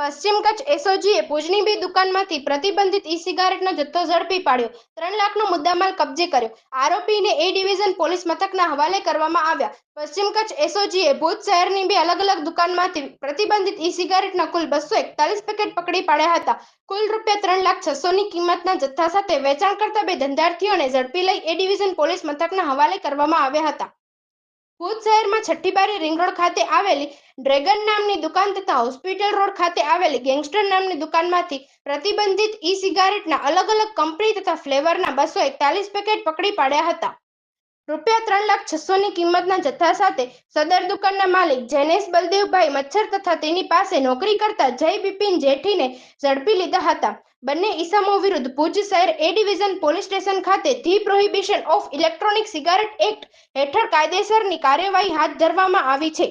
પશ્ચિમ કચ્છ એસઓજીએ ભુજની બે દુકાનમાંથી પ્રતિબંધિત ઈ સિગારેટનો જથ્થો ઝડપી પાડ્યો. 3 લાખનો મુદ્દામાલ કબજે કર્યો. આરોપીને એ ડિવિઝન પોલીસ મથકના હવાલે કરવામાં આવ્યા. પશ્ચિમ કચ્છ એસઓજીએ ભુજ શહેરની બે અલગ અલગ દુકાનમાંથી પ્રતિબંધિત ઈ સિગારેટના કુલ 241 પેકેટ પકડી પાડ્યા હતા. કુલ ₹3,06,000ની કિંમતના જથ્થા સાથે વેચાણ કરતા બે ધંધાર્થીઓને ઝડપી લઈ એ ડિવિઝન પોલીસ મથકના હવાલે કરવામાં આવ્યા હતા. ભુજ શહેરમાં છઠ્ઠીબારી રિંગ રોડ ખાતે આવેલી ડ્રેગન નામની દુકાન તથા હોસ્પિટલ રોડ ખાતે આવેલી ગેંગસ્ટર નામની દુકાનમાંથી પ્રતિબંધિત ઈ સિગારેટના અલગ અલગ કંપની તથા ફ્લેવરના 241 પેકેટ પકડી પાડ્યા હતા. ₹3,06,000ની કિંમતના જથ્થા સાથે સદર દુકાનના માલિક જૈનેશ બલદેવભાઈ મચ્છર તથા તેની પાસે નોકરી કરતા જય બિપિન જેઠીને ઝડપી લીધા હતા. બંને ઈસમો વિરુદ્ધ ભુજ શહેર એ ડિવિઝન પોલીસ સ્ટેશન ખાતે the prohibition of electronic cigarette act હેઠળ કાયદેસરની કાર્યવાહી હાથ ધરવામાં આવી છે.